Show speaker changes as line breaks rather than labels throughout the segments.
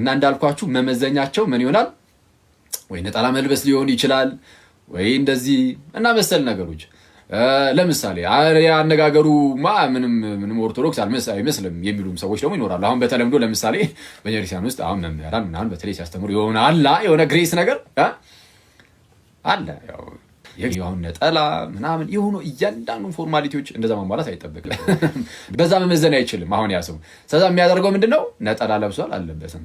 እና እንዳልኳችሁ መመዘኛቸው ምን ይሆናል? ወይ ነጠላ መልበስ ሊሆን ይችላል ወይ እንደዚህ እና መሰል ነገሮች። ለምሳሌ አነጋገሩማ ምንም ኦርቶዶክስ አይመስልም የሚሉም ሰዎች ደግሞ ይኖራሉ። አሁን በተለምዶ ለምሳሌ በቤተክርስቲያን ውስጥ አሁን መምህራን ምናምን በተለይ ሲያስተምሩ የሆነ ግሬስ ነገር አለ። ያው ነጠላ ምናምን የሆኑ እያንዳንዱ ፎርማሊቲዎች እንደዛ ማሟላት አይጠበቅም። በዛ መመዘን አይችልም አሁን ያ ሰው። ስለዛ የሚያደርገው ምንድነው? ነጠላ ለብሷል አልለበሰም።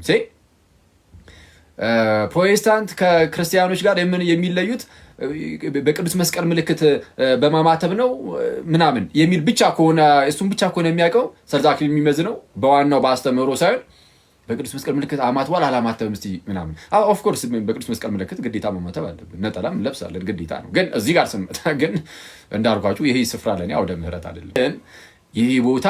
ፕሮቴስታንት ከክርስቲያኖች ጋር የሚለዩት በቅዱስ መስቀል ምልክት በማማተብ ነው ምናምን የሚል ብቻ ከሆነ እሱም ብቻ ከሆነ የሚያውቀው ስለዛ አክሊል የሚመዝነው በዋናው በአስተምህሮ ሳይሆን በቅዱስ መስቀል ምልክት አማትቧል አላማተብም እስቲ ምናምን። ኦፍ ኮርስ በቅዱስ መስቀል ምልክት ግዴታ መማተብ አለብን። ነጠላም ለብሳለን ግዴታ ነው። ግን እዚህ ጋር ስንመጣ ግን እንዳልኳችሁ ይሄ ስፍራ ለኔ አውደ ምህረት አይደለም። ግን ይሄ ቦታ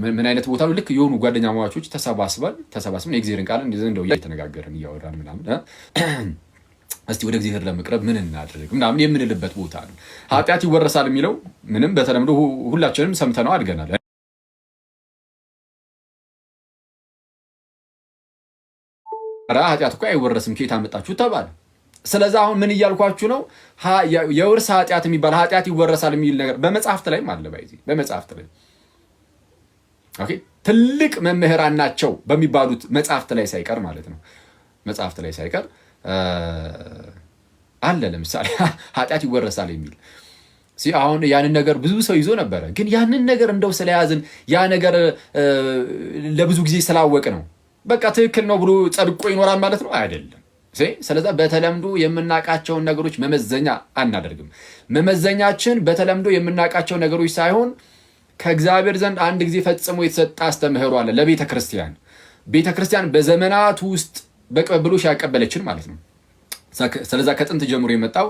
ምን አይነት ቦታ ነው? ልክ የሆኑ ጓደኛ ማዋቾች ተሰባስበን የእግዚአብሔርን ቃል እንደው እየተነጋገርን እያወራን ምናምን እስቲ ወደ እግዚአብሔር ለመቅረብ ምን እናድርግ ምናምን የምንልበት ቦታ ነው። ኃጢአት ይወረሳል የሚለው ምንም በተለምዶ ሁላችንም ሰምተነው አድገናል። ኃጢአት እኮ አይወረስም ከየት አመጣችሁ ተባለ። ስለዚህ አሁን ምን እያልኳችሁ ነው? የውርስ ኃጢአት የሚባል ኃጢአት ይወረሳል የሚል ነገር በመጽሐፍት ላይም አለ። በመጽሐፍት ላይ ኦኬ፣ ትልቅ መምህራን ናቸው በሚባሉት መጽሐፍት ላይ ሳይቀር ማለት ነው። መጽሐፍት ላይ ሳይቀር አለ። ለምሳሌ ኃጢአት ይወረሳል የሚል አሁን ያንን ነገር ብዙ ሰው ይዞ ነበረ። ግን ያንን ነገር እንደው ስለያዝን ያ ነገር ለብዙ ጊዜ ስላወቅ ነው በቃ ትክክል ነው ብሎ ጸድቆ ይኖራል ማለት ነው አይደለም። ስለዚህ በተለምዶ የምናቃቸውን ነገሮች መመዘኛ አናደርግም። መመዘኛችን በተለምዶ የምናቃቸው ነገሮች ሳይሆን ከእግዚአብሔር ዘንድ አንድ ጊዜ ፈጽሞ የተሰጠ አስተምህሮ አለ ለቤተ ክርስቲያን። ቤተ ክርስቲያን በዘመናት ውስጥ በቅብብሎሽ ያቀበለችን ማለት ነው። ስለዚህ ከጥንት ጀምሮ የመጣው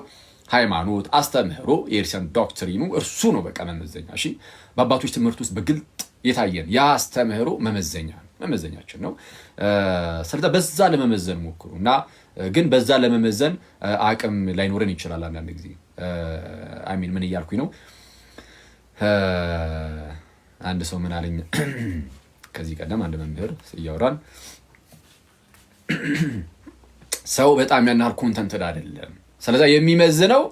ሃይማኖት አስተምህሮ የክርስቲያን ዶክትሪኑ እርሱ ነው በቃ መመዘኛ። እሺ፣ በአባቶች ትምህርት ውስጥ በግልጥ የታየን ያ አስተምህሮ መመዘኛችን ነው። ስለዚህ በዛ ለመመዘን ሞክሩ እና ግን በዛ ለመመዘን አቅም ላይኖረን ይችላል አንዳንድ ጊዜ። አሚን ምን እያልኩኝ ነው? አንድ ሰው ምን አለኝ ከዚህ ቀደም አንድ መምህር እያወራን ሰው በጣም ያናር ኮንተንት አይደለም። ስለዚህ የሚመዝነው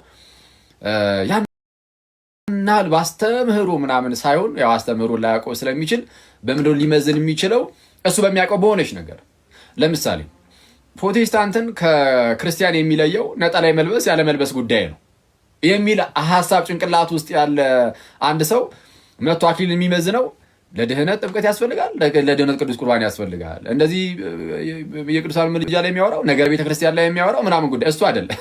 ያናል ባስተምህሮ ምናምን ሳይሆን ያው አስተምህሮ ላያውቀው ስለሚችል በምድር ሊመዝን የሚችለው እሱ በሚያውቀው በሆነች ነገር። ለምሳሌ ፕሮቴስታንትን ከክርስቲያን የሚለየው ነጠላ መልበስ ያለ መልበስ ጉዳይ ነው የሚል ሐሳብ ጭንቅላት ውስጥ ያለ አንድ ሰው መቶ አክሊል የሚመዝነው ለድህነት ጥምቀት ያስፈልጋል፣ ለድህነት ቅዱስ ቁርባን ያስፈልጋል፣ እንደዚህ የቅዱሳን ምልጃ ላይ የሚያወራው ነገር ቤተክርስቲያን ላይ የሚያወራው ምናምን ጉዳይ እሱ አይደለም።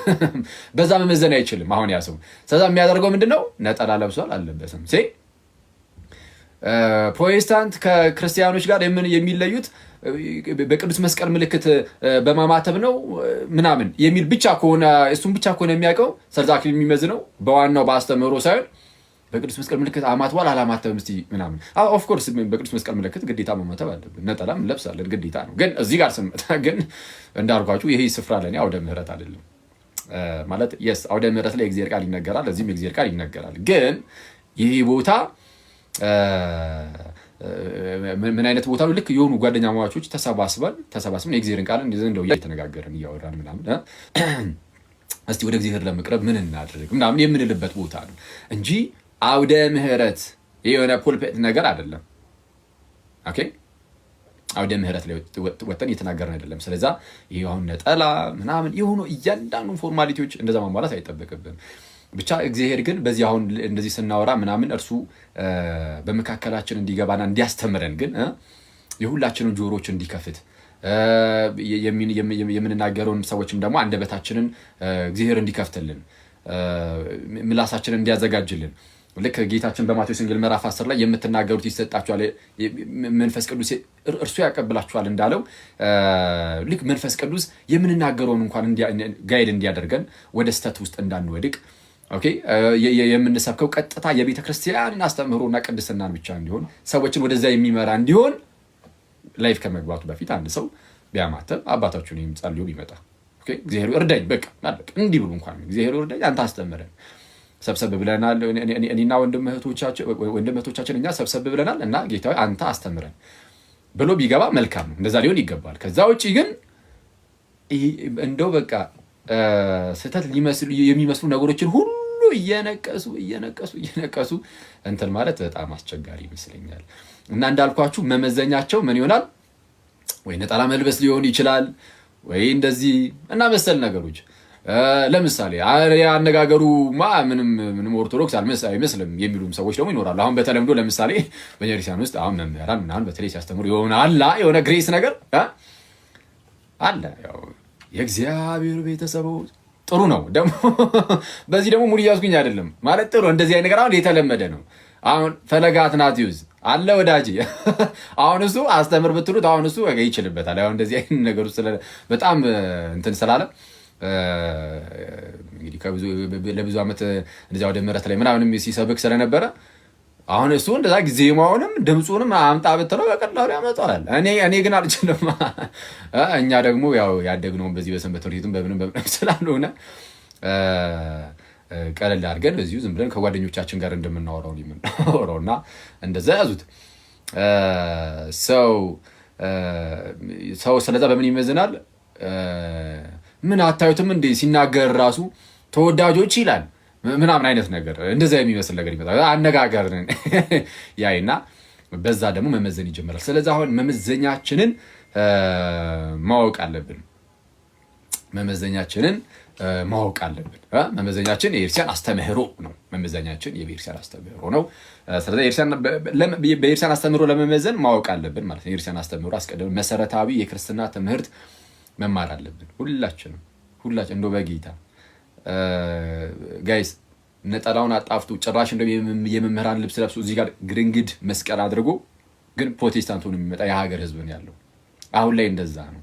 በዛ መመዘን አይችልም አሁን ያ ሰው። ስለዚህ የሚያደርገው ምንድነው? ነጠላ ለብሷል አልለበሰም። ፕሮቴስታንት ከክርስቲያኖች ጋር የሚለዩት በቅዱስ መስቀል ምልክት በማማተብ ነው ምናምን የሚል ብቻ ከሆነ እሱም ብቻ ከሆነ የሚያውቀው ስለዛ አክሊል የሚመዝነው በዋናው በአስተምህሮ ሳይሆን በቅዱስ መስቀል ምልክት አማትቧል አላማተብም እስቲ ምናምን። ኦፍ ኮርስ በቅዱስ መስቀል ምልክት ግዴታ መማተብ አለብን። ነጠላም ለብሳለን ግዴታ ነው። ግን እዚህ ጋር ስንመጣ ግን እንዳልኳችሁ ይሄ ስፍራ ለኔ አውደ ምህረት አይደለም ማለት የስ አውደ ምህረት ላይ የእግዚአብሔር ቃል ይነገራል፣ እዚህም የእግዚአብሔር ቃል ይነገራል። ግን ይሄ ቦታ ምን አይነት ቦታ ነው? ልክ የሆኑ ጓደኛ ማዋቾች ተሰባስበን የእግዚአብሔርን ቃል እንደው እየተነጋገርን እያወራን ምናምን እስቲ ወደ እግዚአብሔር ለመቅረብ ምን እናድርግ ምናምን የምንልበት ቦታ ነው እንጂ አውደ ምህረት የሆነ ፑልፒት ነገር አይደለም። ኦኬ፣ አውደ ምህረት ላይ ወጥተን እየተናገርን አይደለም። ስለዚህ ይሄ አሁን ነጠላ ምናምን የሆኑ እያንዳንዱ ፎርማሊቲዎች እንደዛ ማሟላት አይጠበቅብን። ብቻ እግዚአብሔር ግን በዚህ አሁን እንደዚህ ስናወራ ምናምን እርሱ በመካከላችን እንዲገባና እንዲያስተምረን ግን የሁላችንን ጆሮች እንዲከፍት የምንናገረውን ሰዎችም ደግሞ አንደበታችንን እግዚአብሔር እንዲከፍትልን ምላሳችንን እንዲያዘጋጅልን ልክ ጌታችን በማቴዎስ ወንጌል ምዕራፍ 10 ላይ የምትናገሩት ይሰጣችኋል መንፈስ ቅዱስ እርሱ ያቀብላችኋል እንዳለው ልክ መንፈስ ቅዱስ የምንናገረውን እንኳን ጋይድ እንዲያደርገን ወደ ስተት ውስጥ እንዳንወድቅ ኦኬ የምንሰብከው ቀጥታ የቤተ ክርስቲያንን አስተምህሮና ቅድስናን ብቻ እንዲሆን ሰዎችን ወደዛ የሚመራ እንዲሆን ላይፍ ከመግባቱ በፊት አንድ ሰው ቢያማተብ አባታችሁን የሚጸልዩ ቢመጣ ኦኬ እግዚአብሔር እርዳኝ በቃ ማለት እንዲህ ብሎ እንኳን እግዚአብሔር እርዳኝ አንተ አስተምረን ሰብሰብ ብለናል እኔና ወንድም እህቶቻችን እኛ ሰብሰብ ብለናል እና ጌታዬ አንተ አስተምረን ብሎ ቢገባ መልካም ነው። እንደዛ ሊሆን ይገባል። ከዛ ውጭ ግን እንደው በቃ ስህተት የሚመስሉ ነገሮችን ሁሉ እየነቀሱ እንትን ማለት በጣም አስቸጋሪ ይመስለኛል። እና እንዳልኳችሁ መመዘኛቸው ምን ይሆናል? ወይ ነጠላ መልበስ ሊሆን ይችላል፣ ወይ እንደዚህ እና መሰል ነገሮች። ለምሳሌ አነጋገሩማ ምንም ኦርቶዶክስ አይመስልም የሚሉም ሰዎች ደግሞ ይኖራሉ። አሁን በተለምዶ ለምሳሌ በቤተክርስቲያን ውስጥ አሁን መምህራን ምናምን በተለይ ሲያስተምሩ የሆነ ግሬስ ነገር አለ። ያው የእግዚአብሔር ቤተሰቦች ጥሩ ነው ደግሞ በዚህ ደግሞ ሙሉ እያዝኩኝ አይደለም ማለት ጥሩ እንደዚህ አይነት ነገር አሁን የተለመደ ነው። አሁን ፈለገ አትናትዮስ አለ ወዳጅ አሁን እሱ አስተምር ብትሉት አሁን እሱ ይችልበታል። አሁን እንደዚህ አይነት ነገር በጣም እንትን ስላለ እንግዲህ ለብዙ ዓመት እንደዚያ ወደ ምሕረት ላይ ምናምንም ሲሰብክ ስለነበረ አሁን እሱ እንደዛ ዜማውንም ድምፁንም አምጣ ብትለው በቀላሉ ያመጣዋል። እኔ ግን አልችልም። እኛ ደግሞ ያው ያደግነውን በዚህ በሰንበት ትምህርት ቤትም በምንም ስላልሆነ ቀለል አድርገን በዚሁ ዝም ብለን ከጓደኞቻችን ጋር እንደምናወራው እና እንደዛ ያዙት። ሰው ስለዛ በምን ይመዝናል? ምን አታዩትም እንዴ ሲናገር ራሱ ተወዳጆች ይላል ምናምን አይነት ነገር እንደዛ የሚመስል ነገር ይመጣል። አነጋገርን ያይና በዛ ደግሞ መመዘን ይጀምራል። ስለዚህ አሁን መመዘኛችንን ማወቅ አለብን። መመዘኛችን የቤተክርስቲያን አስተምህሮ ነው። መመዘኛችን የቤተክርስቲያን አስተምህሮ ነው። ስለዚህ በቤተክርስቲያን አስተምህሮ ለመመዘን ማወቅ አለብን ማለት ነው። የቤተክርስቲያን አስተምህሮ አስቀድመን መሰረታዊ የክርስትና ትምህርት መማር አለብን። ሁላችንም እንደው በጌታ ጋይስ ነጠላውን አጣፍቱ ጭራሽ እንደ የመምህራን ልብስ ለብሶ እዚህ ጋር ግርንግድ መስቀል አድርጎ ግን ፕሮቴስታንት ሆኖ የሚመጣ የሀገር ህዝብ ነው ያለው። አሁን ላይ እንደዛ ነው።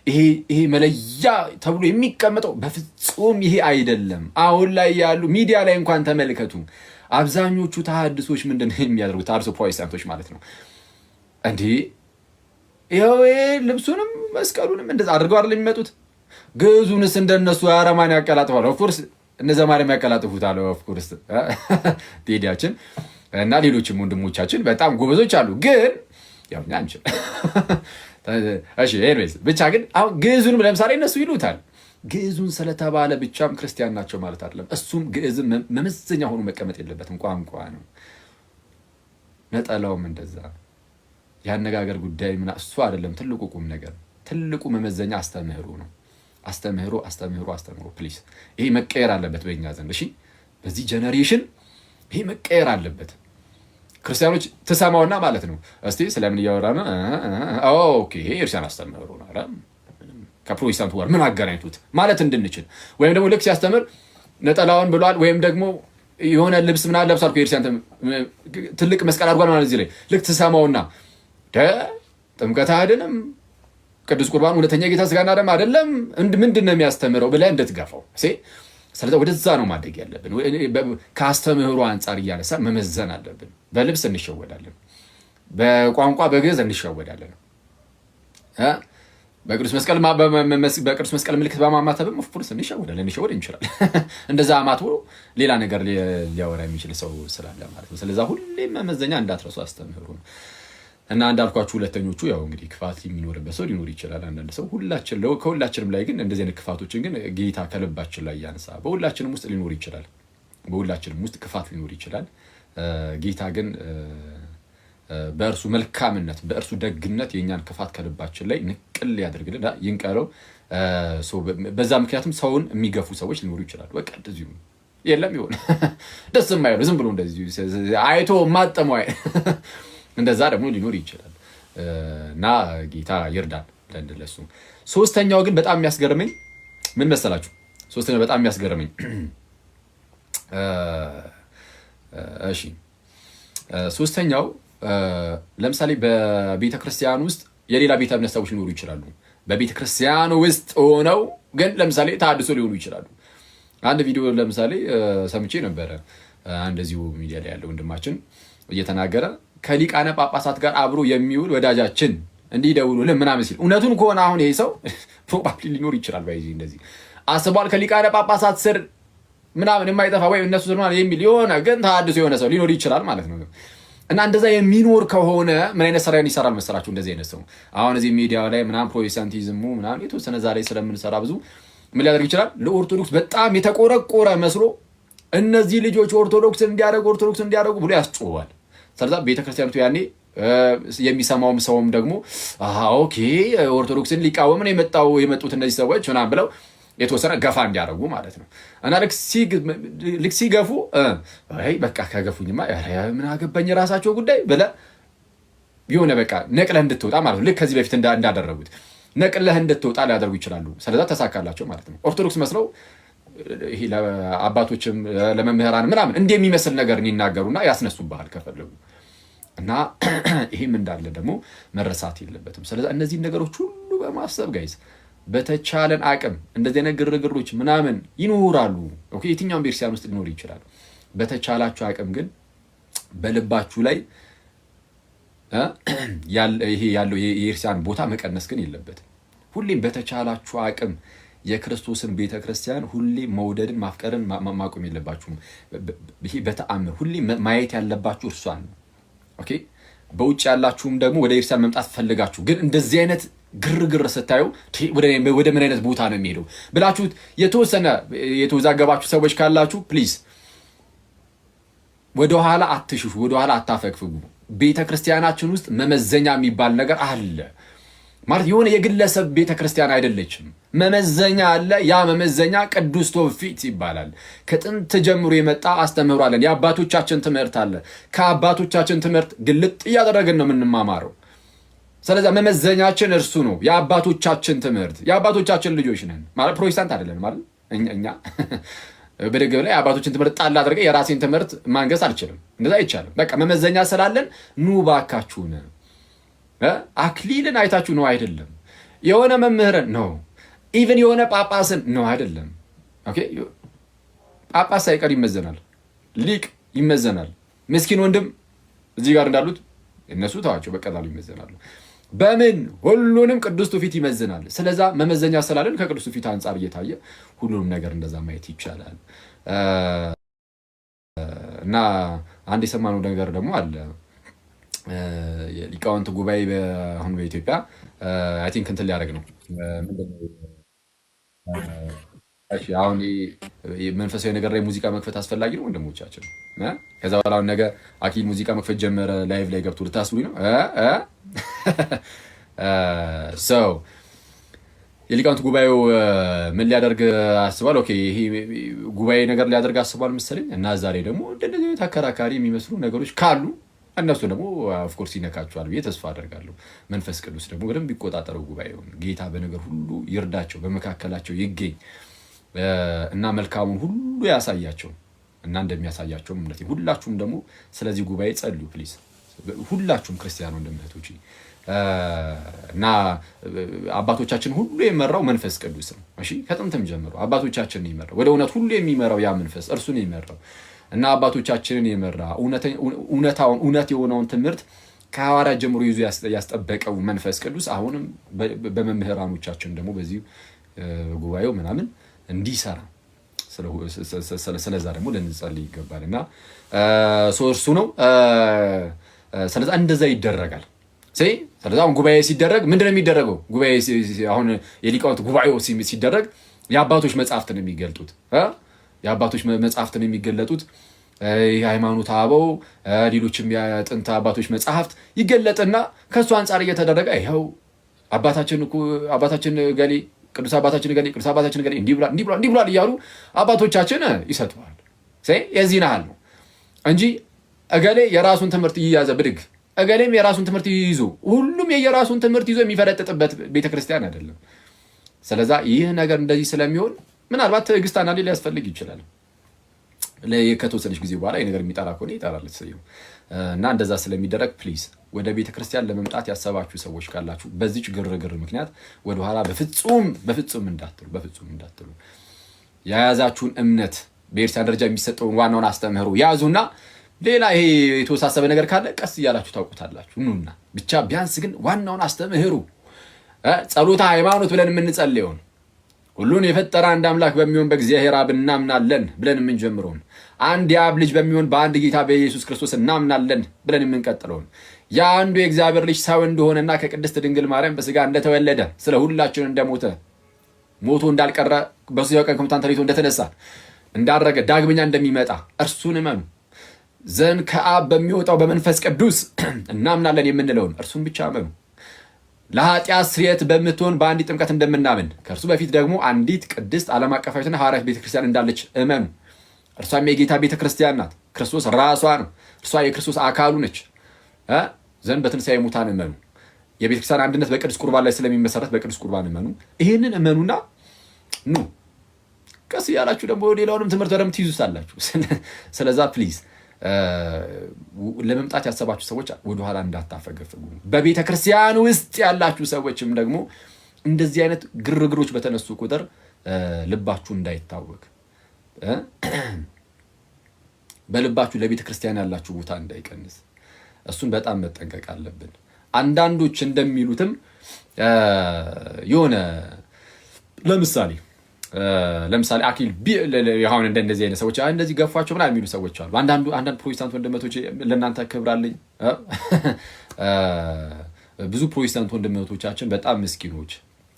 ይሄ መለያ ተብሎ የሚቀመጠው በፍጹም ይሄ አይደለም። አሁን ላይ ያሉ ሚዲያ ላይ እንኳን ተመልከቱ። አብዛኞቹ ተሐድሶች ምንድን ነው የሚያደርጉት? ተሐድሶ ፕሮቴስታንቶች ማለት ነው። እንዲህ ይኸው ልብሱንም መስቀሉንም እንደዛ አድርገው አይደል የሚመጡት? ግዕዙንስ እንደነሱ አረማን ያቀላጥፋል። ኦፍኮርስ እነ ዘማሪያም ያቀላጥፉታል። ኦፍኮርስ ቴዲያችን እና ሌሎችም ወንድሞቻችን በጣም ጎበዞች አሉ። ግን ያው እኛ አንችል። እሺ ኤኒዌይስ ብቻ ግን አሁን ግዕዙንም ለምሳሌ እነሱ ይሉታል። ግዕዙን ስለተባለ ብቻም ክርስቲያን ናቸው ማለት አይደለም። እሱም ግዕዝም መመዘኛ ሆኖ መቀመጥ የለበትም። ቋንቋ ነው። ነጠላውም እንደዛ የአነጋገር ጉዳይ እሱ አይደለም። ትልቁ ቁም ነገር ትልቁ መመዘኛ አስተምህሮ ነው። አስተምህሮ ፕሊስ። ይሄ መቀየር አለበት በእኛ ዘንድ። እሺ በዚህ ጀነሬሽን ይሄ መቀየር አለበት። ክርስቲያኖች ትሰማውና ማለት ነው እስቲ ስለምን እያወራ ነው? ኦኬ ይሄ የእርሳን አስተምህሮ ነው። አረ ከፕሮቴስታንቱ ጋር ምን አገናኝቱት ማለት እንድንችል ወይም ደግሞ ልክ ሲያስተምር ነጠላውን ብሏል ወይም ደግሞ የሆነ ልብስ ምናምን ለብሷል ከእርሳን ትልቅ መስቀል አድርጓል ማለት እዚህ ላይ ልክ ትሰማውና ጥምቀት አይደለም ቅዱስ ቁርባን ሁለተኛ ጌታ ስጋና ደም አይደለም ምንድን ነው የሚያስተምረው ብለህ እንድትገፋው። ስለዚህ ወደዛ ነው ማደግ ያለብን። ከአስተምህሮ አንጻር እያነሳን መመዘን አለብን። በልብስ እንሸወዳለን፣ በቋንቋ በግዕዝ እንሸወዳለን። በቅዱስ መስቀል ምልክት በማማተብም ኦፍኮርስ ልንሸወድ እንችላለን። እንደዛ አማትቦ ሌላ ነገር ሊያወራ የሚችል ሰው ስላለ ማለት ነው። ስለዛ ሁሌም መመዘኛ እንዳትረሱ አስተምህሮ ነው። እና እንዳልኳችሁ ሁለተኞቹ ያው እንግዲህ ክፋት የሚኖርበት ሰው ሊኖር ይችላል። አንዳንድ ሰው ከሁላችንም ላይ ግን እንደዚህ አይነት ክፋቶችን ግን ጌታ ከልባችን ላይ ያንሳ። በሁላችንም ውስጥ ሊኖር ይችላል። በሁላችንም ውስጥ ክፋት ሊኖር ይችላል። ጌታ ግን በእርሱ መልካምነት በእርሱ ደግነት የእኛን ክፋት ከልባችን ላይ ንቅል ያደርግልን ይንቀለው። በዛ ምክንያቱም ሰውን የሚገፉ ሰዎች ሊኖሩ ይችላሉ። በቃ እንደዚሁ የለም ይሆን ደስ የማይለው ዝም ብሎ እንደዚሁ አይቶ ማጠሙ እንደዛ ደግሞ ሊኖር ይችላል። እና ጌታ ይርዳል ለእሱ። ሶስተኛው ግን በጣም የሚያስገርመኝ ምን መሰላችሁ? ሶስተኛው በጣም የሚያስገርመኝ እሺ ሶስተኛው ለምሳሌ በቤተ ክርስቲያን ውስጥ የሌላ ቤተ እምነት ሰዎች ሊኖሩ ይችላሉ። በቤተ ክርስቲያን ውስጥ ሆነው ግን ለምሳሌ ተሐድሶ ሊሆኑ ይችላሉ። አንድ ቪዲዮ ለምሳሌ ሰምቼ ነበረ። እንደዚሁ ሚዲያ ላይ ያለው ወንድማችን እየተናገረ ከሊቃነ ጳጳሳት ጋር አብሮ የሚውል ወዳጃችን እንዲደውሉልን ምናምን ሲል እውነቱን ከሆነ አሁን ይሄ ሰው ፕሮባብሊ ሊኖር ይችላል። ባይዚ እንደዚህ አስቧል። ከሊቃነ ጳጳሳት ስር ምናምን የማይጠፋ ወይ እነሱ ስር ማለት የሚል የሆነ ግን ተሐድሶ የሆነ ሰው ሊኖር ይችላል ማለት ነው። እና እንደዛ የሚኖር ከሆነ ምን አይነት ስራን ይሰራል መሰላችሁ? እንደዚህ አይነት ሰው አሁን እዚህ ሚዲያ ላይ ምናምን ፕሮቴስታንቲዝሙ ምናምን የተወሰነ ዛሬ ስለምንሰራ ብዙ ምን ሊያደርግ ይችላል? ለኦርቶዶክስ በጣም የተቆረቆረ መስሎ እነዚህ ልጆች ኦርቶዶክስ እንዲያደርጉ ብሎ ያስጮዋል። ስለዛ ቤተክርስቲያኒቱ ያኔ የሚሰማውም ሰውም ደግሞ ኦኬ ኦርቶዶክስን ሊቃወም ነው የመጡት እነዚህ ሰዎች ምናምን ብለው የተወሰነ ገፋ እንዲያደርጉ ማለት ነው። እና ልክ ሲገፉ በቃ ከገፉኝማ ምን አገባኝ የራሳቸው ጉዳይ ብለህ የሆነ በቃ ነቅለህ እንድትወጣ ማለት ነው። ልክ ከዚህ በፊት እንዳደረጉት ነቅለህ እንድትወጣ ሊያደርጉ ይችላሉ። ስለዛ ተሳካላቸው ማለት ነው። ኦርቶዶክስ መስለው ይሄ ለአባቶችም ለመምህራን ምናምን እንደሚመስል ነገር ይናገሩና ያስነሱብሃል ከፈለጉ። እና ይሄም እንዳለ ደግሞ መረሳት የለበትም። ስለዛ እነዚህን ነገሮች ሁሉ በማሰብ ጋይዝ በተቻለን አቅም እንደዚህ አይነት ግርግሮች ምናምን ይኖራሉ። ኦኬ የትኛውም ቤተክርስቲያን ውስጥ ሊኖር ይችላል። በተቻላችሁ አቅም ግን በልባችሁ ላይ ይሄ ያለው የቤተክርስቲያን ቦታ መቀነስ ግን የለበትም። ሁሌም በተቻላችሁ አቅም የክርስቶስን ቤተክርስቲያን ሁሌም መውደድን ማፍቀርን ማቆም የለባችሁም። ይሄ በተአምር ሁሌም ማየት ያለባችሁ እርሷን ነው። ኦኬ በውጭ ያላችሁም ደግሞ ወደ ቤተክርስቲያን መምጣት ፈልጋችሁ ግን እንደዚህ አይነት ግርግር ስታዩ ወደ ምን አይነት ቦታ ነው የሚሄደው ብላችሁ የተወሰነ የተወዛገባችሁ ሰዎች ካላችሁ ፕሊዝ ወደኋላ አትሽሹ፣ ወደኋላ አታፈግፍጉ። ቤተክርስቲያናችን ውስጥ መመዘኛ የሚባል ነገር አለ ማለት የሆነ የግለሰብ ቤተክርስቲያን አይደለችም። መመዘኛ አለ። ያ መመዘኛ ቅዱስ ትውፊት ይባላል። ከጥንት ጀምሮ የመጣ አስተምህሮ አለን። የአባቶቻችን ትምህርት አለ። ከአባቶቻችን ትምህርት ግልጥ እያደረግን ነው የምንማማረው። ስለዚህ መመዘኛችን እርሱ ነው። የአባቶቻችን ትምህርት የአባቶቻችን ልጆች ነን ማለት ፕሮቴስታንት አይደለን ማለት እኛ በደገብ ላይ የአባቶችን ትምህርት ጣል አድርገህ የራሴን ትምህርት ማንገስ አልችልም። እንደዛ አይቻልም። በቃ መመዘኛ ስላለን ኑ ባካችሁን አክሊልን አይታችሁ ነው አይደለም። የሆነ መምህርን ነው ኢቭን የሆነ ጳጳስን ነው አይደለም። ኦኬ ጳጳስ ሳይቀር ይመዘናል፣ ሊቅ ይመዘናል። ምስኪን ወንድም እዚህ ጋር እንዳሉት እነሱ ተዋቸው በቀላሉ ይመዘናሉ። በምን ሁሉንም ቅዱስ ትውፊት ይመዝናል። ስለዛ መመዘኛ ስላለን ከቅዱስ ትውፊት አንጻር እየታየ ሁሉንም ነገር እንደዛ ማየት ይቻላል። እና አንድ የሰማነው ነገር ደግሞ አለ። የሊቃውንት ጉባኤ አሁን በኢትዮጵያ አይ ቲንክ እንትን ሊያደርግ ነው። አሁን መንፈሳዊ ነገር ላይ ሙዚቃ መክፈት አስፈላጊ ነው ወንድሞቻችን። ከዛ በኋላ አሁን ነገ አኪል ሙዚቃ መክፈት ጀመረ፣ ላይቭ ላይ ገብቶ ልታስቡኝ ነው። ሰው የሊቃውንት ጉባኤው ምን ሊያደርግ አስቧል? ኦኬ ይሄ ጉባኤ ነገር ሊያደርግ አስቧል መሰለኝ። እና ዛሬ ደግሞ እንደዚህ አይነት አከራካሪ የሚመስሉ ነገሮች ካሉ እነሱ ደግሞ ኦፍኮርስ ይነካቸዋል ብዬ ተስፋ አደርጋለሁ። መንፈስ ቅዱስ ደግሞ በደንብ ቢቆጣጠረው ጉባኤውን፣ ጌታ በነገር ሁሉ ይርዳቸው፣ በመካከላቸው ይገኝ እና መልካሙን ሁሉ ያሳያቸው እና እንደሚያሳያቸው እምነቴ። ሁላችሁም ደግሞ ስለዚህ ጉባኤ ጸልዩ ፕሊዝ፣ ሁላችሁም ክርስቲያን ወንድሞቼ። እና አባቶቻችን ሁሉ የመራው መንፈስ ቅዱስ ነው። እሺ ከጥንትም ጀምሮ አባቶቻችን የመራው ወደ እውነት ሁሉ የሚመራው ያ መንፈስ እርሱን የመራው እና አባቶቻችንን የመራ እውነት የሆነውን ትምህርት ከሐዋርያት ጀምሮ ይዞ ያስጠበቀው መንፈስ ቅዱስ አሁንም በመምህራኖቻችን ደግሞ በዚህ ጉባኤው ምናምን እንዲሰራ ስለዛ ደግሞ ልንጸልይ ይገባል። እና እርሱ ነው። ስለዛ እንደዛ ይደረጋል። ስለዛ አሁን ጉባኤ ሲደረግ ምንድነው የሚደረገው? ጉባኤ አሁን የሊቃውንት ጉባኤው ሲደረግ የአባቶች መጽሐፍትን የሚገልጡት የአባቶች መጽሐፍትን የሚገለጡት የሃይማኖት አበው ሌሎችም የጥንት አባቶች መጽሐፍት ይገለጥና ከሱ አንጻር እየተደረገ ይኸው አባታችን ገሌ ቅዱስ አባታችን ገሌ እንዲህ ብሏል እያሉ አባቶቻችን ይሰጡዋል። የዚህ ናህል ነው እንጂ እገሌ የራሱን ትምህርት እየያዘ ብድግ እገሌም የራሱን ትምህርት ይዞ ሁሉም የየራሱን ትምህርት ይዞ የሚፈለጥጥበት ቤተክርስቲያን አይደለም። ስለዛ ይህ ነገር እንደዚህ ስለሚሆን ምናልባት ትዕግስት አንዳንዴ ሊያስፈልግ ይችላል። ከተወሰነች ጊዜ በኋላ ይህ ነገር የሚጠራ ከሆነ ይጠራል እና እንደዛ ስለሚደረግ ፕሊዝ ወደ ቤተክርስቲያን ለመምጣት ያሰባችሁ ሰዎች ካላችሁ በዚች ግርግር ምክንያት ወደኋላ በፍጹም እንዳትሉ የያዛችሁን እምነት በቤተክርስቲያን ደረጃ የሚሰጠውን ዋናውን አስተምህሮ ያዙና ሌላ ይሄ የተወሳሰበ ነገር ካለ ቀስ እያላችሁ ታውቁታላችሁ። ኑና ብቻ ቢያንስ ግን ዋናውን አስተምህሩ ጸሎተ ሃይማኖት ብለን የምንጸልየውን ሁሉን የፈጠረ አንድ አምላክ በሚሆን በእግዚአብሔር አብ እናምናለን ብለን የምንጀምረውን፣ አንድ የአብ ልጅ በሚሆን በአንድ ጌታ በኢየሱስ ክርስቶስ እናምናለን ብለን የምንቀጥለውን፣ የአንዱ የእግዚአብሔር ልጅ ሰው እንደሆነና ከቅድስት ድንግል ማርያም በስጋ እንደተወለደ ስለ ሁላችን እንደሞተ ሞቶ እንዳልቀረ በሦስተኛው ቀን ከሙታን ተለይቶ እንደተነሳ እንዳረገ ዳግመኛ እንደሚመጣ እርሱን እመኑ ዘንድ ከአብ በሚወጣው በመንፈስ ቅዱስ እናምናለን የምንለውን እርሱን ብቻ እመኑ። ለኃጢአት ስርየት በምትሆን በአንዲት ጥምቀት እንደምናምን ከእርሱ በፊት ደግሞ አንዲት ቅድስት ዓለም አቀፋዊትና ሐዋርያት ቤተክርስቲያን እንዳለች እመኑ። እርሷም የጌታ ቤተክርስቲያን ናት። ክርስቶስ ራሷ ነው። እርሷ የክርስቶስ አካሉ ነች ዘንድ በትንሣኤ ሙታን እመኑ። የቤተክርስቲያን አንድነት በቅዱስ ቁርባን ላይ ስለሚመሰረት በቅዱስ ቁርባን እመኑ። ይህንን እመኑና ኑ። ቀስ እያላችሁ ደግሞ ሌላውንም ትምህርት በደምብ ትይዙታላችሁ። ስለዛ ፕሊዝ ለመምጣት ያሰባችሁ ሰዎች ወደኋላ እንዳታፈገፍጉ። በቤተ ክርስቲያን ውስጥ ያላችሁ ሰዎችም ደግሞ እንደዚህ አይነት ግርግሮች በተነሱ ቁጥር ልባችሁ እንዳይታወክ፣ በልባችሁ ለቤተ ክርስቲያን ያላችሁ ቦታ እንዳይቀንስ እሱን በጣም መጠንቀቅ አለብን። አንዳንዶች እንደሚሉትም የሆነ ለምሳሌ አኪል አሁን እንደዚህ አይነት ሰዎች እንደዚህ ገፏቸው ምናምን የሚሉ ሰዎች አሉ። አንዳንድ ፕሮቴስታንት ወንድመቶች ለእናንተ ክብር አለኝ። ብዙ ፕሮቴስታንት ወንድመቶቻችን በጣም ምስኪኖች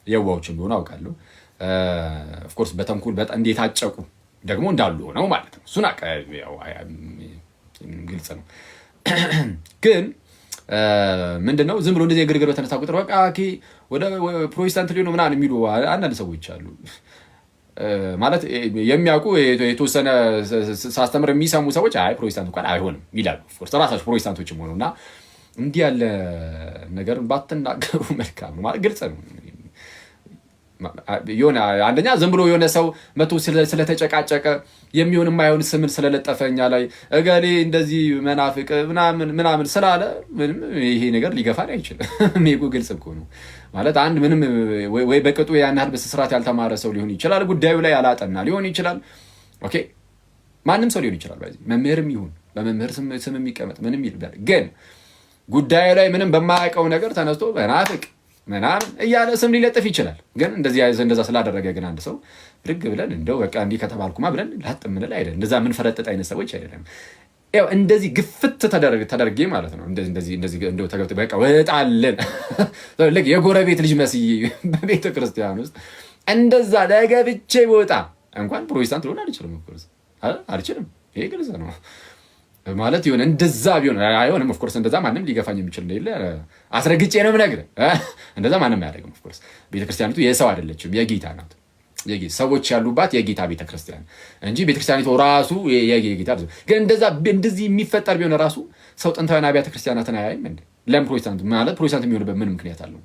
የዋዎች እንደሆነ አውቃለሁ። ኦፍኮርስ በተንኮል በጣም እንዴት አጨቁ ደግሞ እንዳሉ ሆነው ማለት ነው። እሱን ግልጽ ነው። ግን ምንድነው ዝም ብሎ እንደዚህ ግርግር በተነሳ ቁጥር በቃ ወደ ፕሮቴስታንት ሊሆኑ ምናምን የሚሉ አንዳንድ ሰዎች አሉ። ማለት የሚያውቁ የተወሰነ ሳስተምር የሚሰሙ ሰዎች አይ ፕሮቴስታንት እንኳን አይሆንም ይላሉ። ኦፍኮርስ ራሳቸው ፕሮቴስታንቶችም ሆነውና እንዲህ ያለ ነገር ባትናገሩ መልካም ነው። ማለት ግልጽ ነው። የሆነ አንደኛ ዝም ብሎ የሆነ ሰው መቶ ስለተጨቃጨቀ የሚሆን የማይሆን ስምን ስለለጠፈኛ ላይ እገሌ እንደዚህ መናፍቅ ምናምን ስላለ ምንም ይሄ ነገር ሊገፋን አይችልም። ሜቁ ግልጽ እኮ ነው። ማለት አንድ ምንም ወይ በቅጡ ያን ያህል በስርዓት ያልተማረ ሰው ሊሆን ይችላል። ጉዳዩ ላይ ያላጠና ሊሆን ይችላል። ኦኬ ማንም ሰው ሊሆን ይችላል። መምህርም ይሁን በመምህር ስም የሚቀመጥ ምንም ይልባል። ግን ጉዳዩ ላይ ምንም በማያውቀው ነገር ተነስቶ መናፍቅ ምናምን እያለ ስም ሊለጥፍ ይችላል። ግን እንደዛ ስላደረገ ግን አንድ ሰው ብድግ ብለን እንደው በቃ እንዲህ ከተባልኩማ ብለን ላጥ ምንል አይደለም። እንደዛ የምንፈረጥጥ አይነት ሰዎች አይደለም። ያው እንደዚህ ግፍት ተደርጌ ማለት ነው። እንደዚህ እንደው ተገብቶ በቃ ወጣለን ልክ የጎረቤት ልጅ መስዬ በቤተ ክርስቲያን ውስጥ እንደዛ ለገብቼ ወጣ እንኳን ፕሮቴስታንት ልሆን አልችልም። ይሄ ግልጽ ነው። ማለት ይሆነ እንደዛ ቢሆን አይሆንም። ኦፍኮርስ እንደዛ ማንም ሊገፋኝ የሚችል እንደሌለ አስረግጬ ነው የምነግርህ። እንደዛ ማንም አያደርግም። ኦፍኮርስ ቤተክርስቲያኒቱ የሰው አይደለችም፣ የጌታ ናት። ሰዎች ያሉባት የጌታ ቤተክርስቲያን እንጂ ቤተክርስቲያኒቱ ራሱ የጌታ ግን እንደዚህ የሚፈጠር ቢሆን ራሱ ሰው ጥንታዊያን አብያተ ክርስቲያናትን አያይም እንዴ? ለምን ፕሮቴስታንት ማለት ፕሮቴስታንት የሚሆንበት ምን ምክንያት አለው?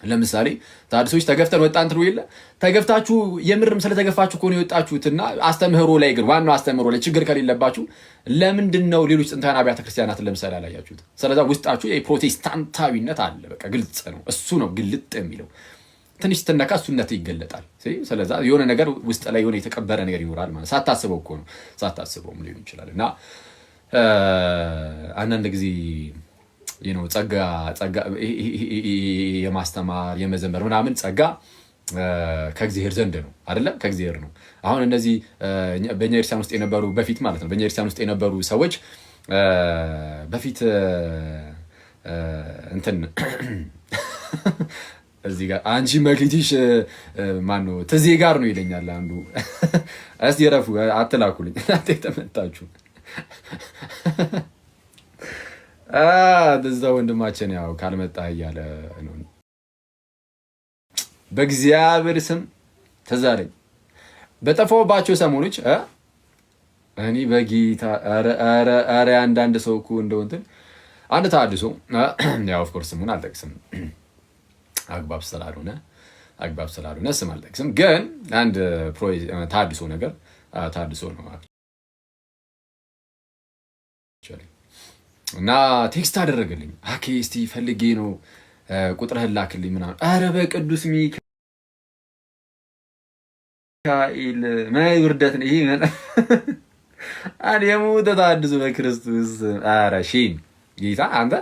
ለምሳሌ ታድሶች ተገፍተን ወጣን ትሉ የለ ተገፍታችሁ የምርም ስለተገፋችሁ ከሆነ የወጣችሁትና አስተምህሮ ላይ ግን ዋናው አስተምህሮ ላይ ችግር ከሌለባችሁ ለምንድን ነው ሌሎች ጥንታውያን አብያተ ክርስቲያናትን ለምሳሌ አላያችሁት? ስለዛ ውስጣችሁ የፕሮቴስታንታዊነት አለ። በቃ ግልጽ ነው። እሱ ነው ግልጥ የሚለው። ትንሽ ስትነካ እሱነት ይገለጣል። ስለዛ የሆነ ነገር ውስጥ ላይ የሆነ የተቀበረ ነገር ይኖራል ማለት ሳታስበው እኮ ነው። ሳታስበውም ሊሆን ይችላል። እና አንዳንድ ጊዜ ጸጋ የማስተማር የመዘመር ምናምን ጸጋ ከእግዚአብሔር ዘንድ ነው አይደለም? ከእግዚአብሔር ነው። አሁን እነዚህ በእኛ ክርስቲያን ውስጥ የነበሩ በፊት ማለት ነው በእኛ ክርስቲያን ውስጥ የነበሩ ሰዎች በፊት እንትን እዚህ ጋር አንቺ መክሊትሽ ማነው ትዜ ጋር ነው ይለኛል አንዱ። እስቲ ረፉ አትላኩልኝ እናንተ የተመታችሁ እዛ ወንድማችን ያው ካልመጣ እያለ ነው። በእግዚአብሔር ስም ተዛለኝ በጠፋሁባቸው ሰሞኖች እኔ በጌታ ኧረ አንዳንድ ሰው እኮ እንደው እንትን አንድ ታድሶ ያው ኦፍኮርስ ስሙን አልጠቅስም አግባብ ስላልሆነ ስም አልጠቅስም። ግን አንድ ታድሶ ነገር ታድሶ ነው እና ቴክስት አደረገልኝ። እስቲ ፈልጌ ነው ቁጥርህን ላክልኝ ምናምን። ኧረ በቅዱስ ሚካኤል ምን ውርደት ነው ይሄ? የሞተ ታድሶ በክርስቶስ ኧረ ሺን ጌታ አንተ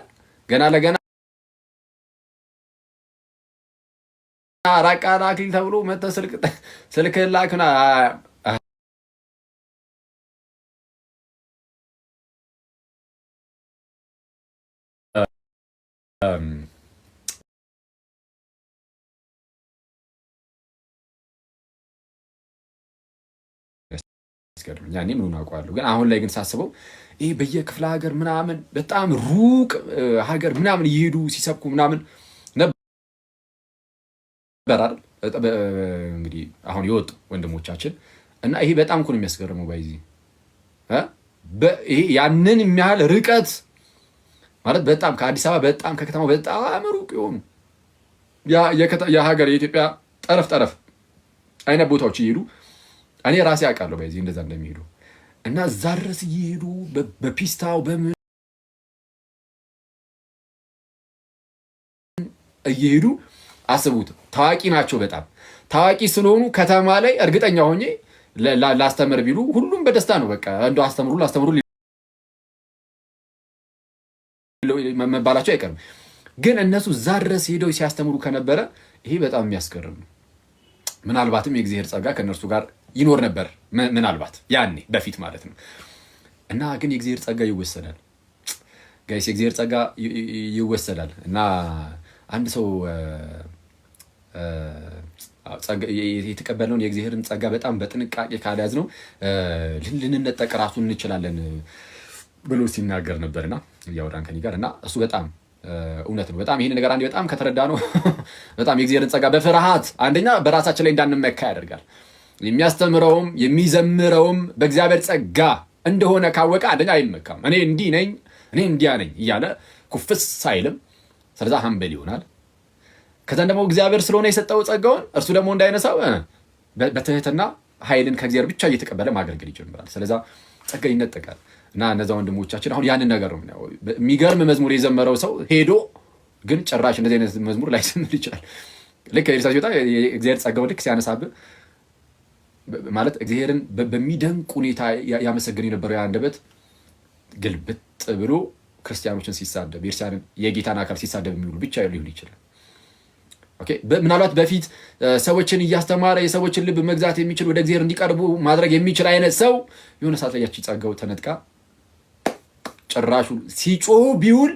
ገና ለገና ራቃ ላክልኝ ተብሎ መተህ ስልክ ላክና ያስገርምኛል። እኔ ምኑን አውቀዋለሁ። ግን አሁን ላይ ግን ሳስበው ይሄ በየክፍለ ሀገር ምናምን በጣም ሩቅ ሀገር ምናምን እየሄዱ ሲሰብኩ ምናምን ነበር አይደል? እንግዲህ አሁን የወጡ ወንድሞቻችን እና ይሄ በጣም እኮ ነው የሚያስገርመው። ባይዚ ይሄ ያንን የሚያህል ርቀት ማለት በጣም ከአዲስ አበባ በጣም ከከተማው በጣም ሩቅ የሆኑ የሀገር የኢትዮጵያ ጠረፍ አይነት ቦታዎች እየሄዱ እኔ ራሴ አውቃለሁ ባይዚ እንደዛ እንደሚሄዱ እና እዛ ድረስ እየሄዱ በፒስታው በምን እየሄዱ አስቡት። ታዋቂ ናቸው። በጣም ታዋቂ ስለሆኑ ከተማ ላይ እርግጠኛ ሆኜ ላስተምር ቢሉ ሁሉም በደስታ ነው። በቃ እንደው ላስተምሩ መባላቸው አይቀርም። ግን እነሱ እዛ ድረስ ሄደው ሲያስተምሩ ከነበረ ይሄ በጣም የሚያስገርም ነው። ምናልባትም የእግዚአብሔር ጸጋ ከእነርሱ ጋር ይኖር ነበር፣ ምናልባት ያኔ በፊት ማለት ነው። እና ግን የእግዚአብሔር ጸጋ ይወሰዳል ጋይስ፣ የእግዚአብሔር ጸጋ ይወሰዳል። እና አንድ ሰው የተቀበልነውን የእግዚአብሔርን ጸጋ በጣም በጥንቃቄ ካልያዝነው ልንነጠቅ ራሱ እንችላለን ብሎ ሲናገር ነበርና እያወራን ከእኔ ጋር እና እሱ በጣም እውነት ነው። በጣም ይህን ነገር አንዴ በጣም ከተረዳ ነው በጣም የእግዚአብሔርን ጸጋ በፍርሃት አንደኛ በራሳችን ላይ እንዳንመካ ያደርጋል። የሚያስተምረውም የሚዘምረውም በእግዚአብሔር ጸጋ እንደሆነ ካወቀ አንደኛ አይመካም። እኔ እንዲህ ነኝ እኔ እንዲያ ነኝ እያለ ኩፍስ አይልም። ስለዛ ሀምብል ይሆናል። ከዛን ደግሞ እግዚአብሔር ስለሆነ የሰጠው ጸጋውን እርሱ ደግሞ እንዳይነሳው በትህትና ኃይልን ከእግዚአብሔር ብቻ እየተቀበለ ማገልገል ይጀምራል። ስለዛ ጸጋ ይነጠቃል። እና እነዛ ወንድሞቻችን አሁን ያንን ነገር ነው የሚገርም መዝሙር የዘመረው ሰው ሄዶ ግን ጭራሽ እንደዚህ አይነት መዝሙር ላይዘምር ይችላል። ልክ ኤልሳ ሲወጣ እግዚአብሔር ጸጋውን ልክ ሲያነሳብህ ማለት እግዚአብሔርን በሚደንቅ ሁኔታ ያመሰግን የነበረው አንደበት ግልብጥ ብሎ ክርስቲያኖችን ሲሳደብ የጌታን አካል ሲሳደብ የሚውሉ ብቻ ሊሆን ይችላል። ኦኬ፣ ምናልባት በፊት ሰዎችን እያስተማረ የሰዎችን ልብ መግዛት የሚችል ወደ እግዚአብሔር እንዲቀርቡ ማድረግ የሚችል አይነት ሰው የሆነ ሰዓት ላይ ያቺ ጸጋው ተነጥቃ ጭራሹ ሲጮህ ቢውል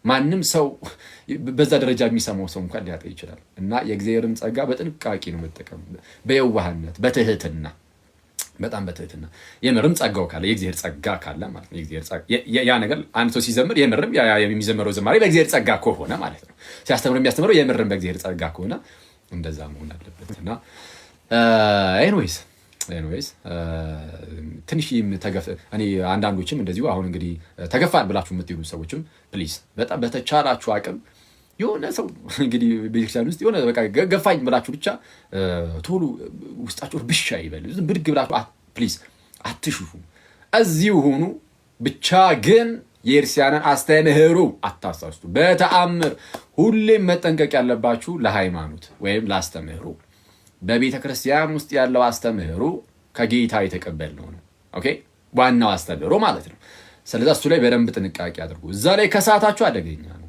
ማንም ሰው በዛ ደረጃ የሚሰማው ሰው እንኳን ሊያጣ ይችላል። እና የእግዚአብሔርን ጸጋ በጥንቃቄ ነው መጠቀም፣ በየዋህነት በትህትና፣ በጣም በትህትና የምርም ጸጋው ካለ የእግዚአብሔር ጸጋ ካለ ማለት ነው። ያ ነገር አንድ ሰው ሲዘምር የምርም የሚዘምረው ዝማሬ በእግዚአብሔር ጸጋ ከሆነ ማለት ነው። ሲያስተምር የሚያስተምረው የምርም በእግዚአብሔር ጸጋ ከሆነ እንደዛ መሆን አለበት። እና ኤኒዌይስ ትንሽ እኔ አንዳንዶችም እንደዚሁ አሁን እንግዲህ ተገፋን ብላችሁ የምትሄዱ ሰዎችም ፕሊዝ በጣም በተቻላችሁ አቅም የሆነ ሰው እንግዲህ ቤተክርስቲያን ውስጥ የሆነ በቃ ገፋኝ ብላችሁ ብቻ ቶሎ ውስጣችሁ ብሻ ይበል ብድግ ብላችሁ ፕሊዝ አትሽፉ፣ እዚሁ ሆኑ። ብቻ ግን የእርሲያንን አስተምህሮ አታሳስቱ። በተአምር ሁሌም መጠንቀቅ ያለባችሁ ለሃይማኖት ወይም ለአስተምህሮ በቤተ ክርስቲያን ውስጥ ያለው አስተምህሮ ከጌታ የተቀበልነው ነው። ኦኬ፣ ዋናው አስተምህሮ ማለት ነው። ስለዚህ እሱ ላይ በደንብ ጥንቃቄ አድርጉ። እዛ ላይ ከሰዓታችሁ አደገኛ ነው።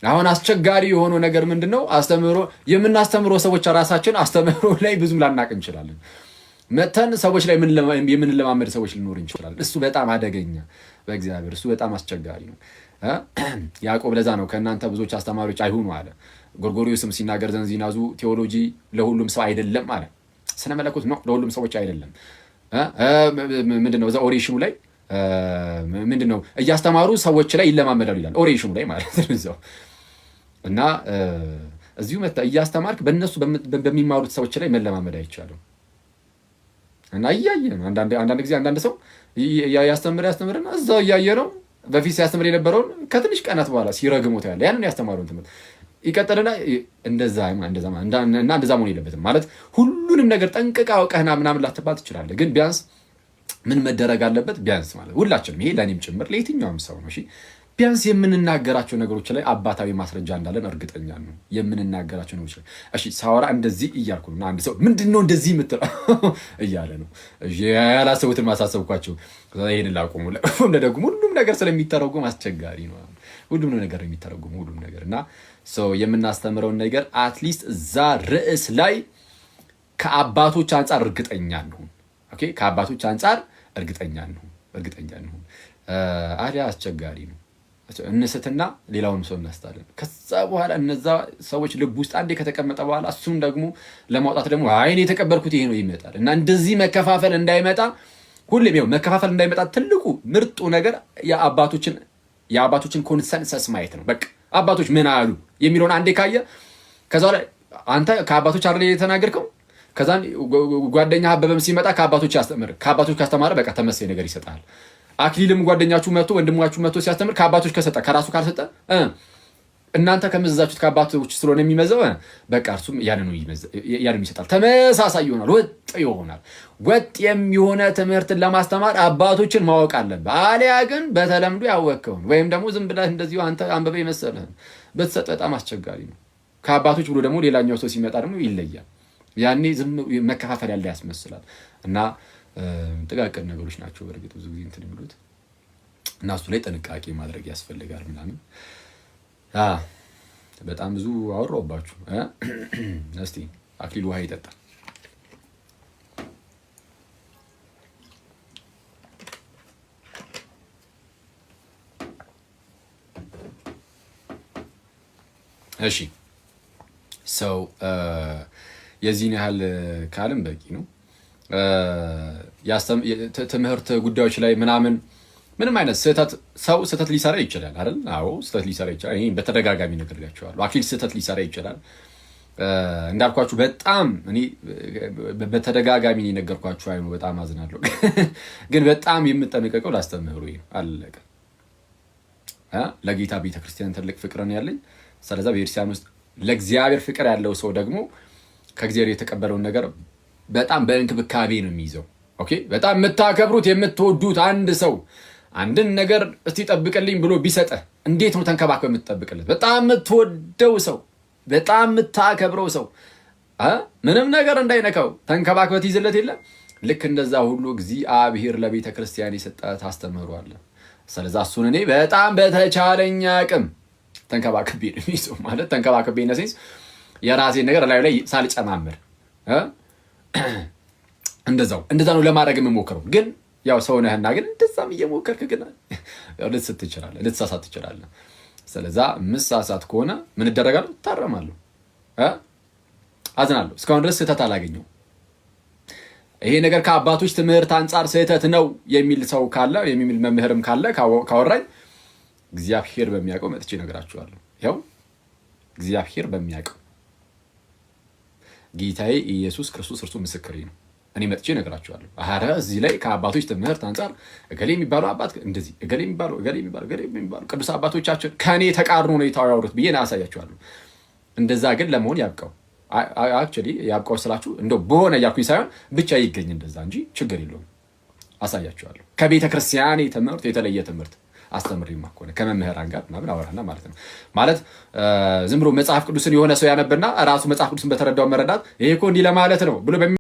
አሁን አስቸጋሪ የሆነው ነገር ምንድነው? አስተምህሮ የምናስተምረው ሰዎች ራሳችን አስተምህሮ ላይ ብዙም ላናቅ እንችላለን። መተን ሰዎች ላይ የምንለማመድ ሰዎች ሊኖር እንችላለን። እሱ በጣም አደገኛ በእግዚአብሔር እሱ በጣም አስቸጋሪ ነው። ያዕቆብ ለዛ ነው ከእናንተ ብዙዎች አስተማሪዎች አይሁኑ አለ። ጎርጎርዮስም ሲናገር ዘንዚናዙ ቴዎሎጂ ለሁሉም ሰው አይደለም አለ። ስነ መለኮት ነው ለሁሉም ሰዎች አይደለም። ምንድነው እዛ ኦሬሽኑ ላይ ምንድነው እያስተማሩ ሰዎች ላይ ይለማመዳሉ ይላል። ኦሬሽኑ ላይ ማለት ነው እዛው እና እዚሁ መጣ እያስተማርክ በእነሱ በሚማሩት ሰዎች ላይ መለማመድ አይቻልም። እና እያየን አንዳንድ ጊዜ አንዳንድ ሰው ያስተምርና እዛው እያየ ነው በፊት ሲያስተምር የነበረውን ከትንሽ ቀናት በኋላ ሲረግሞት ያለ ያንን ያስተማረውን ትምህርት ይቀጥልና እንደዛ መሆን የለበትም ማለት ሁሉንም ነገር ጠንቅቃ አውቀህና ምናምን ላትባል ትችላለህ። ግን ቢያንስ ምን መደረግ አለበት? ቢያንስ ማለት ሁላችንም ይሄ ለእኔም ጭምር ለየትኛውም ሰው ነው። እሺ ቢያንስ የምንናገራቸው ነገሮች ላይ አባታዊ ማስረጃ እንዳለን እርግጠኛ ነው። የምንናገራቸው ነገሮች ላይ እሺ ሳወራ እንደዚህ እያልኩ ነው። አንድ ሰው ምንድነው እንደዚህ የምትለው እያለ ነው። ያላሰቡትን ማሳሰብኳቸው ይሄንን ላቆሙ ለደግሞ ሁሉም ነገር ስለሚተረጎም አስቸጋሪ ነው። ሁሉም ነገር የሚተረጉሙ ሁሉም ነገር እና የምናስተምረውን ነገር አትሊስት እዛ ርዕስ ላይ ከአባቶች አንጻር እርግጠኛ እንሁን። ኦኬ፣ ከአባቶች አንጻር እርግጠኛ እንሁን። አሊያ አስቸጋሪ ነው። እንስትና ሌላውን ሰው እናስታለን። ከዛ በኋላ እነዛ ሰዎች ልብ ውስጥ አንዴ ከተቀመጠ በኋላ እሱን ደግሞ ለማውጣት ደግሞ አይኔ የተቀበልኩት ይሄ ነው ይመጣል እና እንደዚህ መከፋፈል እንዳይመጣ ሁሌም ይኸው መከፋፈል እንዳይመጣ ትልቁ ምርጡ ነገር የአባቶችን ኮንሰንሰስ ማየት ነው። በቃ አባቶች ምን አሉ የሚለውን አንዴ ካየ ከዛ ላይ አንተ ከአባቶች አይደል የተናገርከው፣ ከዛን ጓደኛ አበበም ሲመጣ ከአባቶች ካስተማረ በቃ ተመሳሳይ ነገር ይሰጣል። አክሊልም ጓደኛችሁ መጥቶ ወንድማችሁ መጥቶ ሲያስተምር ከአባቶች ከሰጠ ከራሱ ካልሰጠ እናንተ ከመዘዛችሁት ከአባቶች ስለሆነ የሚመዘው በቃ እርሱም ያንኑ ይሰጣል። ተመሳሳይ ይሆናል፣ ወጥ ይሆናል። ወጥ የሚሆነ ትምህርትን ለማስተማር አባቶችን ማወቅ አለብህ። አሊያ ግን በተለምዶ ያወቅከውን ወይም ደግሞ ዝም ብለህ እንደዚሁ አንተ አንበበ የመሰለህን ብትሰጥ በጣም አስቸጋሪ ነው። ከአባቶች ብሎ ደግሞ ሌላኛው ሰው ሲመጣ ደግሞ ይለያል። ያኔ ዝም መከፋፈል ያለ ያስመስላል እና ጥቃቅን ነገሮች ናቸው በእርግጥ ብዙ ጊዜ እንትን የሚሉት እና እሱ ላይ ጥንቃቄ ማድረግ ያስፈልጋል ምናምን። በጣም ብዙ አወራሁባችሁ። እስቲ አክሊል ውሃ ይጠጣል። እሺ ሰው የዚህን ያህል ካለም በቂ ነው። ትምህርት ጉዳዮች ላይ ምንም አይነት ስህተት ሊሰራ ይችላል አይደል? አዎ ስህተት ሊሰራ ይችላል። ይሄ በተደጋጋሚ ነግሬያቸዋለሁ። አክሊል ስህተት ሊሰራ ይችላል እንዳልኳችሁ። በጣም እኔ በተደጋጋሚ ነገርኳችሁ። አይ በጣም አዝናለሁ፣ ግን በጣም የምጠነቀቀው ላስተምህሩ ነው። አለቀ። ለጌታ ቤተክርስቲያን ትልቅ ፍቅር ነው ያለኝ። ስለዚህ በቤተክርስቲያን ውስጥ ለእግዚአብሔር ፍቅር ያለው ሰው ደግሞ ከእግዚአብሔር የተቀበለውን ነገር በጣም በእንክብካቤ ነው የሚይዘው። ኦኬ፣ በጣም የምታከብሩት የምትወዱት አንድ ሰው አንድን ነገር እስቲ ጠብቅልኝ ብሎ ቢሰጥህ እንዴት ነው ተንከባክበህ የምትጠብቅለት? በጣም የምትወደው ሰው፣ በጣም የምታከብረው ሰው ምንም ነገር እንዳይነካው ተንከባክበህ ትይዝለት የለም? ልክ እንደዛ ሁሉ እግዚአብሔር ለቤተ ክርስቲያን የሰጣት አስተምህሯል። ስለዚህ እሱን እኔ በጣም በተቻለኝ አቅም ተንከባክቤ ነው የሚይዘው። ማለት ተንከባክቤ ነሴንስ የራሴን ነገር ላይ ሳልጨማምር እንደዛ ነው ለማድረግ የምሞክረው። ግን ያው ሰው ነህና ግን እንደዛም እየሞከርክ ግን ልትሳሳት ትችላለህ። ስለዛ ምሳሳት ከሆነ ምን እደረጋለሁ? ታረማለሁ፣ አዝናለሁ። እስካሁን ድረስ ስህተት አላገኘው። ይሄ ነገር ከአባቶች ትምህርት አንጻር ስህተት ነው የሚል ሰው ካለ የሚል መምህርም ካለ ካወራኝ እግዚአብሔር በሚያውቀው መጥቼ እነግራችኋለሁ። ያው እግዚአብሔር በሚያውቀው ጌታዬ ኢየሱስ ክርስቶስ እርሱ ምስክሬ ነው። እኔ መጥቼ እነግራችኋለሁ። አረ እዚህ ላይ ከአባቶች ትምህርት አንጻር እገሌ የሚባለው አባት እንደዚህ እገሌ የሚባለው ቅዱስ አባቶቻችን ከኔ ተቃርኖ ነው የታወሩት ብዬ አሳያችኋለሁ። እንደዛ ግን ለመሆን ያብቃው። አክቹሊ ያብቃው ስላችሁ እንደው በሆነ ያልኩኝ ሳይሆን ብቻ ይገኝ እንደዛ እንጂ ችግር የለውም። አሳያችኋለሁ። ከቤተ ክርስቲያን ትምህርት የተለየ ትምህርት አስተምሪማ ከሆነ ከመምህራን ጋር ምናምን አወራና ማለት ነው። ማለት ዝም ብሎ መጽሐፍ ቅዱስን የሆነ ሰው ያነብና ራሱ መጽሐፍ ቅዱስን በተረዳው መረዳት ይሄ እኮ እንዲህ ለማለት ነው ብሎ